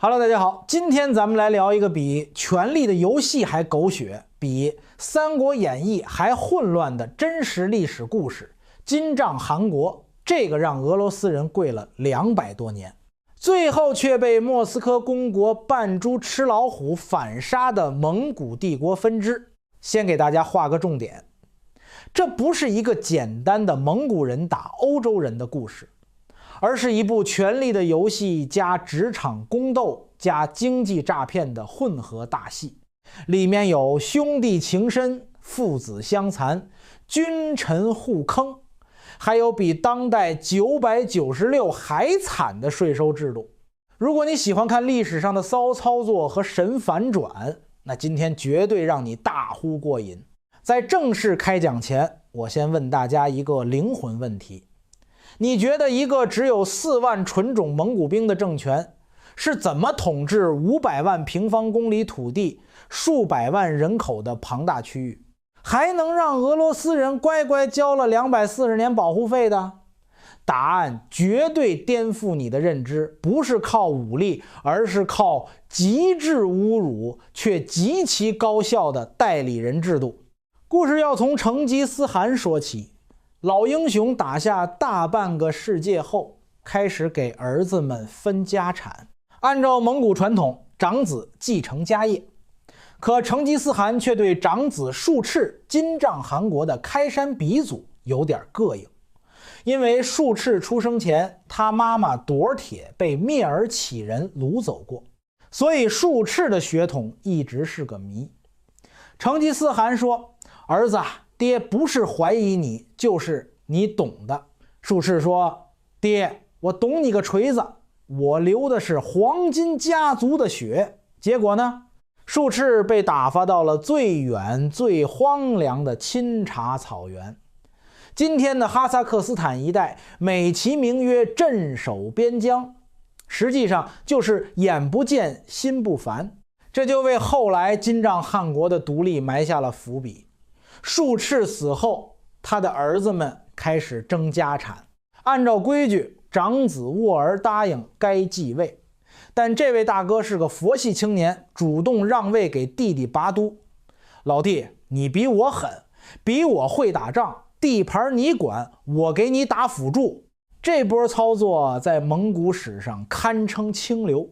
Hello， 大家好，今天咱们来聊一个比《权力的游戏》还狗血，比《三国演义》还混乱的真实历史故事——金帐汗国。这个让俄罗斯人跪了200多年，最后却被莫斯科公国扮猪吃老虎反杀的蒙古帝国分支。先给大家画个重点，这不是一个简单的蒙古人打欧洲人的故事，而是一部权力的游戏加职场宫斗加经济诈骗的混合大戏，里面有兄弟情深、父子相残、君臣互坑，还有比当代996还惨的税收制度。如果你喜欢看历史上的骚操作和神反转，那今天绝对让你大呼过瘾。在正式开讲前，我先问大家一个灵魂问题：你觉得一个只有4万纯种蒙古兵的政权是怎么统治500万平方公里土地、数百万人口的庞大区域，还能让俄罗斯人乖乖交了240年保护费的？答案绝对颠覆你的认知，不是靠武力，而是靠极致侮辱却极其高效的代理人制度。故事要从成吉思汗说起。老英雄打下大半个世界后，开始给儿子们分家产。按照蒙古传统，长子继承家业。可成吉思汗却对长子术赤金帐汗国的开山鼻祖有点膈应，因为术赤出生前，他妈妈朵铁被蔑尔乞人掳走过，所以术赤的血统一直是个谜。成吉思汗说：“儿子，爹不是怀疑你，就是你懂的。”术赤说：“爹，我懂你个锤子，我流的是黄金家族的血。”结果呢，术赤被打发到了最远最荒凉的钦察草原。今天的哈萨克斯坦一带美其名曰镇守边疆，实际上就是眼不见心不烦，这就为后来金帐汗国的独立埋下了伏笔。术赤死后，他的儿子们开始争家产，按照规矩，长子沃儿答应该继位，但这位大哥是个佛系青年，主动让位给弟弟拔都。老弟，你比我狠，比我会打仗，地盘你管，我给你打辅助。这波操作在蒙古史上堪称清流。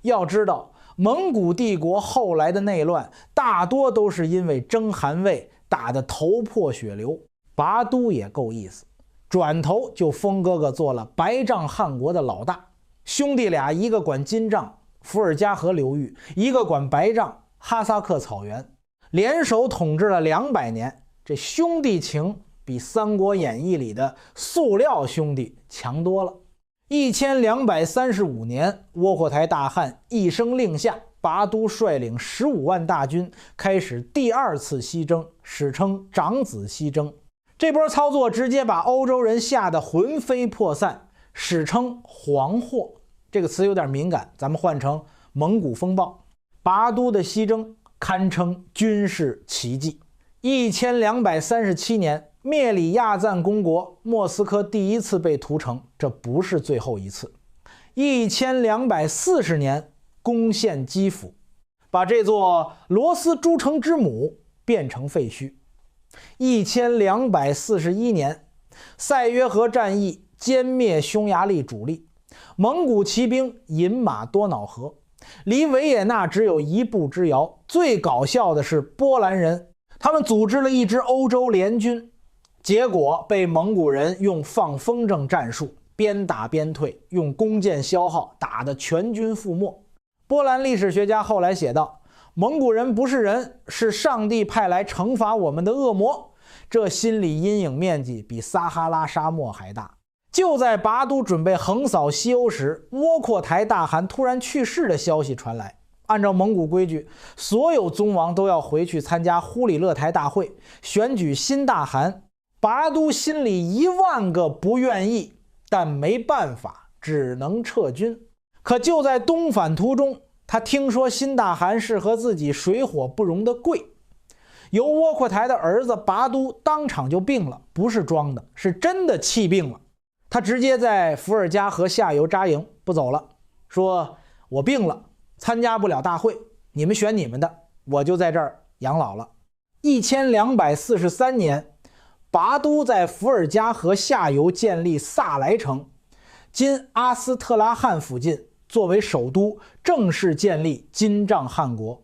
要知道，蒙古帝国后来的内乱大多都是因为争汗位打得头破血流。拔都也够意思，转头就封哥哥做了白帐汗国的老大。兄弟俩一个管金帐伏尔加河流域，一个管白帐哈萨克草原，联手统治了200年。这兄弟情比《三国演义》里的塑料兄弟强多了。1235年，窝阔台大汗一声令下，拔都率领15万大军开始第2次西征，史称长子西征。这波操作直接把欧洲人吓得魂飞魄散，史称黄祸。这个词有点敏感，咱们换成蒙古风暴。拔都的西征堪称军事奇迹。1237年，灭里亚赞公国，莫斯科第1次被屠城，这不是最后一次。1240年，攻陷基辅，把这座罗斯诸城之母变成废墟。1241年，塞约河战役歼灭匈牙利主力，蒙古骑兵饮马多瑙河，离维也纳只有1步之遥。最搞笑的是波兰人，他们组织了一支欧洲联军，结果被蒙古人用放风筝战术边打边退，用弓箭消耗，打得全军覆没。波兰历史学家后来写道：蒙古人不是人，是上帝派来惩罚我们的恶魔。这心理阴影面积比撒哈拉沙漠还大。就在拔都准备横扫西欧时，窝阔台大汗突然去世的消息传来。按照蒙古规矩，所有宗王都要回去参加忽里勒台大会，选举新大汗。拔都心里10000个不愿意，但没办法，只能撤军。可就在东返途中，他听说新大汗是和自己水火不容的贵，由窝阔台的儿子拔都当场就病了，不是装的，是真的气病了。他直接在伏尔加河下游扎营不走了，说我病了，参加不了大会，你们选你们的，我就在这儿养老了。1243年，拔都在伏尔加河下游建立萨莱城，今阿斯特拉罕附近，作为首都，正式建立金帐汗国。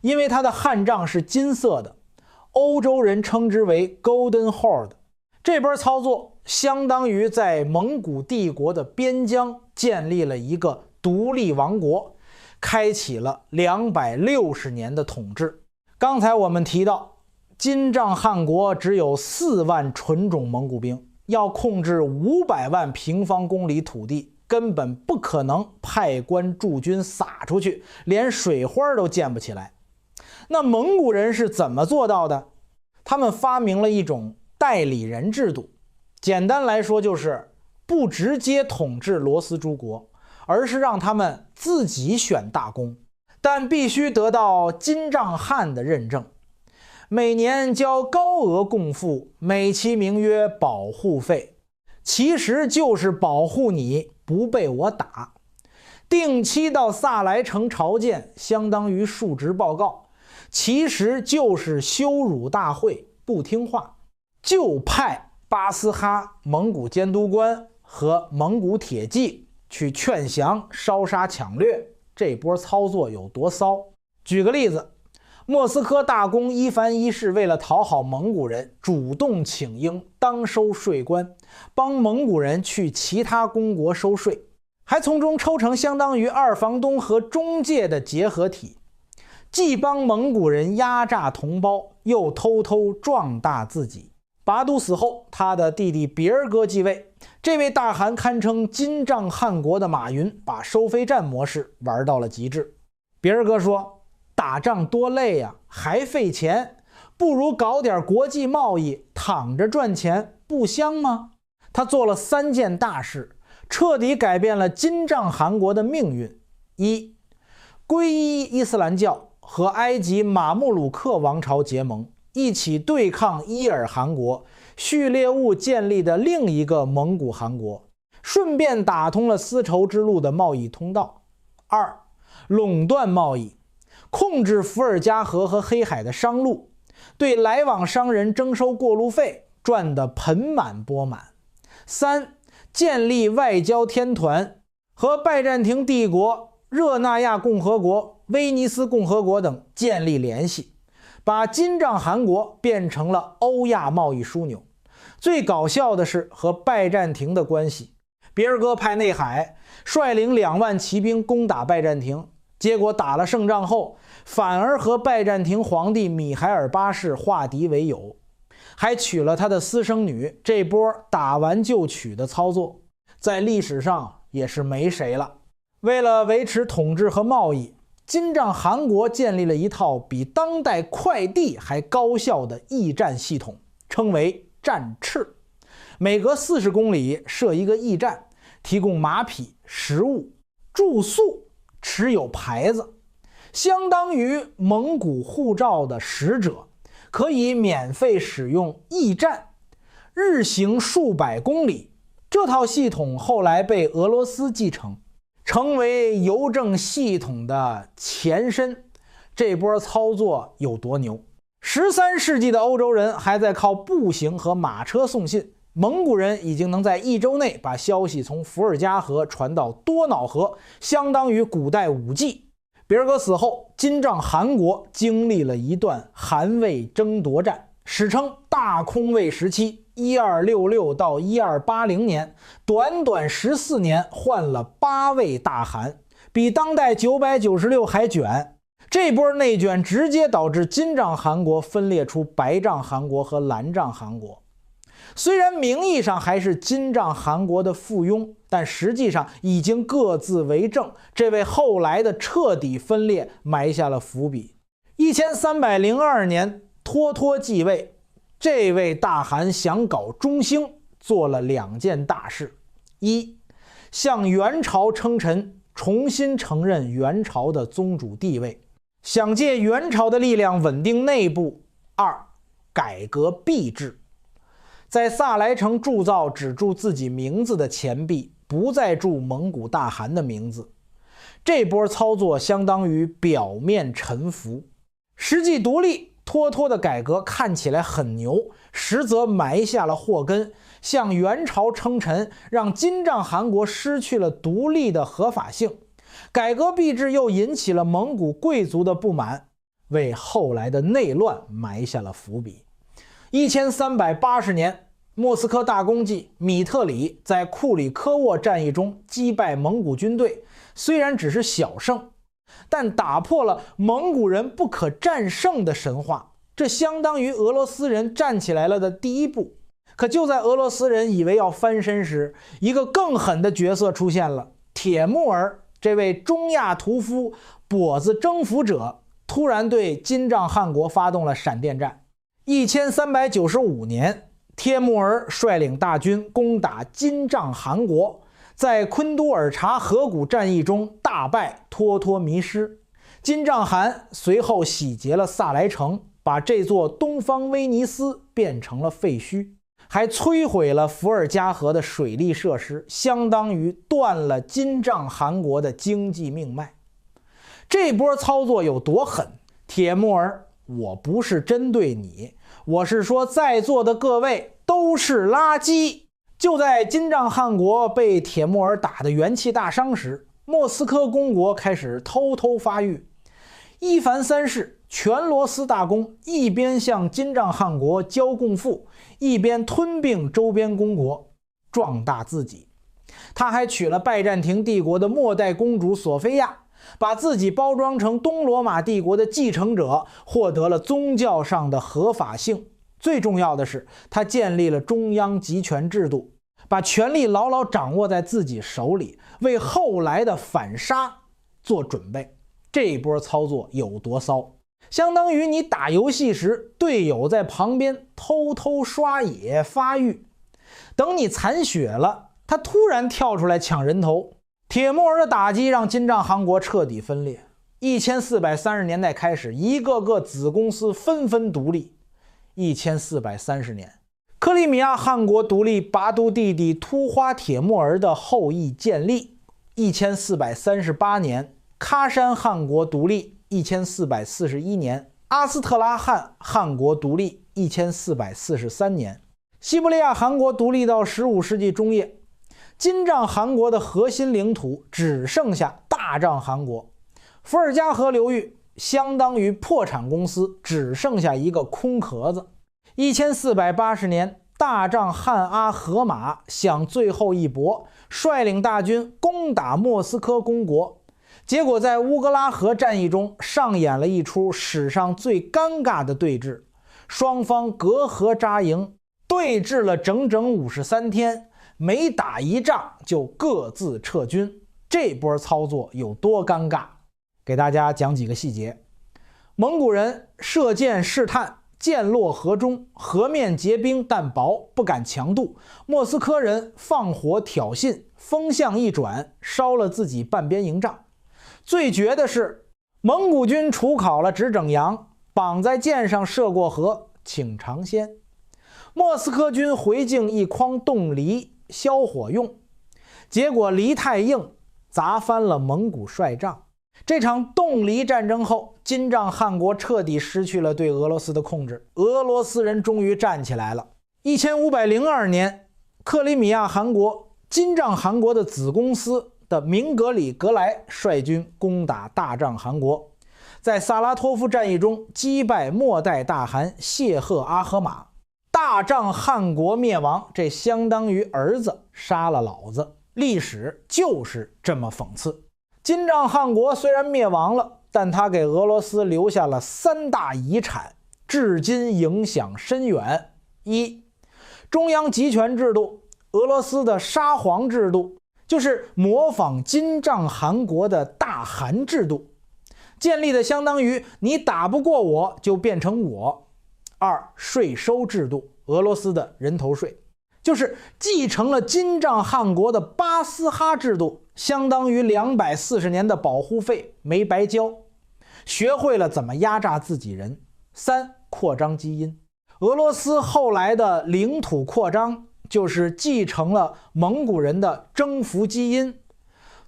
因为它的汗帐是金色的，欧洲人称之为 Golden Horde。 这波操作相当于在蒙古帝国的边疆建立了一个独立王国，开启了260年的统治。刚才我们提到，金帐汗国只有4万纯种蒙古兵，要控制500万平方公里土地，根本不可能派官驻军撒出去，连水花都溅不起来。那蒙古人是怎么做到的？他们发明了一种代理人制度，简单来说就是不直接统治罗斯诸国，而是让他们自己选大公，但必须得到金帐汗的认证，每年交高额贡赋，美其名曰保护费，其实就是保护你不被我打。定期到萨莱城朝见，相当于述职报告，其实就是羞辱大会，不听话就派巴斯哈蒙古监督官和蒙古铁骑去劝降、烧杀抢掠。这波操作有多骚？举个例子，莫斯科大公伊凡一世为了讨好蒙古人，主动请缨当收税官，帮蒙古人去其他公国收税，还从中抽成相当于二房东和中介的结合体，既帮蒙古人压榨同胞，又偷偷壮大自己。拔都死后，他的弟弟别尔哥继位，这位大汗堪称金帐汗国的马云，把收费站模式玩到了极致。别尔哥说，打仗多累呀，还费钱，不如搞点国际贸易，躺着赚钱不香吗？他做了3件大事，彻底改变了金帐汗国的命运。一，皈依伊斯兰教，和埃及马穆鲁克王朝结盟，一起对抗伊尔汗国，序列兀建立的另一个蒙古汗国，顺便打通了丝绸之路的贸易通道。二，垄断贸易，控制伏尔加河和黑海的商路，对来往商人征收过路费，赚得盆满钵满。三，建立外交天团，和拜占庭帝国、热那亚共和国、威尼斯共和国等建立联系，把金帐汗国变成了欧亚贸易枢纽。最搞笑的是和拜占庭的关系，别尔哥派内海率领2万骑兵攻打拜占庭，结果打了胜仗后，反而和拜占庭皇帝米海尔八世化敌为友，还娶了他的私生女。这波打完就娶的操作，在历史上也是没谁了。为了维持统治和贸易，金帐汗国建立了一套比当代快递还高效的驿站系统，称为站赤。每隔40公里设一个驿站，提供马匹、食物、住宿，持有牌子，相当于蒙古护照的使者，可以免费使用驿站，日行数百公里。这套系统后来被俄罗斯继承，成为邮政系统的前身。这波操作有多牛？13世纪的欧洲人还在靠步行和马车送信，蒙古人已经能在1周内把消息从伏尔加河传到多瑙河，相当于古代5G。别尔哥死后，金帐汗国经历了一段汗魏争夺战，史称大空魏时期，1266到1280年，短短14年换了8位大汗，比当代996还卷。这波内卷直接导致金帐汗国分裂出白帐汗国和蓝帐汗国。虽然名义上还是金帐汗国的附庸，但实际上已经各自为政，这为后来的彻底分裂埋下了伏笔。1302年，脱脱继位，这位大汗想搞中兴，做了2件大事：一，向元朝称臣，重新承认元朝的宗主地位，想借元朝的力量稳定内部；二，改革币制，在萨莱城铸造只铸自己名字的钱币，不再铸蒙古大汗的名字。这波操作相当于表面臣服，实际独立脱脱的改革看起来很牛，实则埋下了祸根，向元朝称臣，让金帐汗国失去了独立的合法性。改革币制又引起了蒙古贵族的不满，为后来的内乱埋下了伏笔。1380年，莫斯科大公祭米特里在库里科沃战役中击败蒙古军队，虽然只是小胜，但打破了蒙古人不可战胜的神话，这相当于俄罗斯人站起来了的第一步。可就在俄罗斯人以为要翻身时，一个更狠的角色出现了，铁木儿这位中亚屠夫、跛子征服者突然对金帐汗国发动了闪电战。1395年，帖木儿率领大军攻打金帐汗国，在昆都尔察河谷战役中大败脱脱弥失。金帐汗随后洗劫了萨莱城，把这座东方威尼斯变成了废墟，还摧毁了伏尔加河的水利设施，相当于断了金帐汗国的经济命脉。这波操作有多狠？帖木儿，我不是针对你，我是说在座的各位都是垃圾。就在金帐汗国被帖木儿打得元气大伤时，莫斯科公国开始偷偷发育。伊凡三世、全罗斯大公一边向金帐汗国交贡赋，一边吞并周边公国，壮大自己。他还娶了拜占庭帝国的末代公主索菲亚，把自己包装成东罗马帝国的继承者，获得了宗教上的合法性。最重要的是，他建立了中央集权制度，把权力牢牢掌握在自己手里，为后来的反杀做准备。这一波操作有多骚？相当于你打游戏时，队友在旁边偷偷刷野发育，等你残血了，他突然跳出来抢人头。帖木儿的打击让金帐汗国彻底分裂。1430年代开始，一个个子公司纷纷独立。1430年，克里米亚汗国独立，拔都弟弟突花帖木儿的后裔建立。1438年，喀山汗国独立。1441年，阿斯特拉罕汗国独立。1443年，西伯利亚汗国独立到15世纪中叶。金帐汗国的核心领土只剩下大帐汗国，伏尔加河流域相当于破产公司，只剩下一个空壳子。1480年，大帐汗阿合马想最后一搏，率领大军攻打莫斯科公国，结果在乌格拉河战役中上演了一出史上最尴尬的对峙，双方隔河扎营，对峙了整整53天，每打一仗就各自撤军。这波操作有多尴尬？给大家讲几个细节。蒙古人射箭试探，箭落河中，河面结冰但薄，不敢强渡。莫斯科人放火挑衅，风向一转，烧了自己半边营帐。最绝的是，蒙古军除烤了只整羊，绑在箭上射过河，请尝鲜。莫斯科军回敬一筐冻梨消火用，结果梨太硬，砸翻了蒙古帅帐。这场冻梨战争后，金帐汗国彻底失去了对俄罗斯的控制，俄罗斯人终于站起来了。1502年，克里米亚汗国金帐汗国的子公司的明格里格莱率军攻打大帐汗国，在萨拉托夫战役中击败末代大汗谢赫阿合马，大帐汗国灭亡。这相当于儿子杀了老子，历史就是这么讽刺。金帐汗国虽然灭亡了，但他给俄罗斯留下了3大遗产，至今影响深远。一、中央集权制度，俄罗斯的沙皇制度就是模仿金帐汗国的大汗制度，建立的相当于你打不过我就变成我。二、税收制度，俄罗斯的人头税，就是继承了金帐汗国的巴斯哈制度，相当于240年的保护费没白交，学会了怎么压榨自己人。三、扩张基因，俄罗斯后来的领土扩张就是继承了蒙古人的征服基因，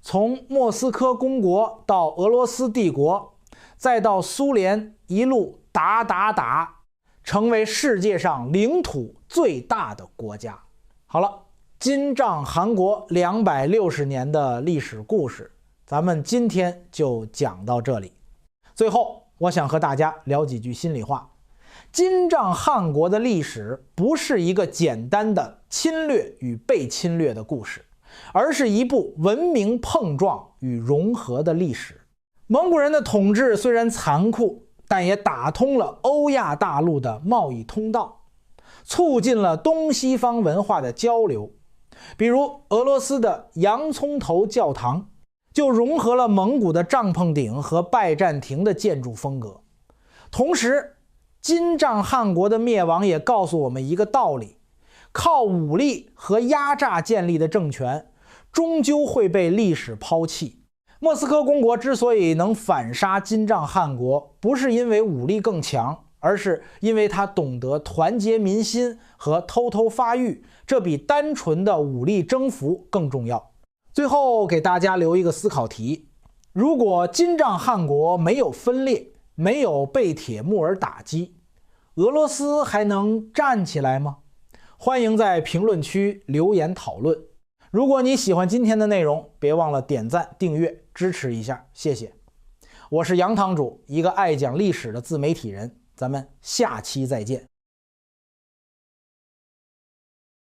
从莫斯科公国到俄罗斯帝国，再到苏联，一路打，成为世界上领土最大的国家。好了，金帐汗国260年的历史故事，咱们今天就讲到这里。最后，我想和大家聊几句心里话。金帐汗国的历史不是一个简单的侵略与被侵略的故事，而是一部文明碰撞与融合的历史。蒙古人的统治虽然残酷，但也打通了欧亚大陆的贸易通道，促进了东西方文化的交流。比如俄罗斯的洋葱头教堂就融合了蒙古的帐篷顶和拜占庭的建筑风格。同时，金帐汗国的灭亡也告诉我们一个道理：靠武力和压榨建立的政权终究会被历史抛弃。莫斯科公国之所以能反杀金帐汗国，不是因为武力更强，而是因为他懂得团结民心和偷偷发育，这比单纯的武力征服更重要。最后给大家留一个思考题：如果金帐汗国没有分裂，没有被铁木儿打击，俄罗斯还能站起来吗？欢迎在评论区留言讨论。如果你喜欢今天的内容，别忘了点赞、订阅，支持一下，谢谢。我是杨堂主，一个爱讲历史的自媒体人，咱们下期再见。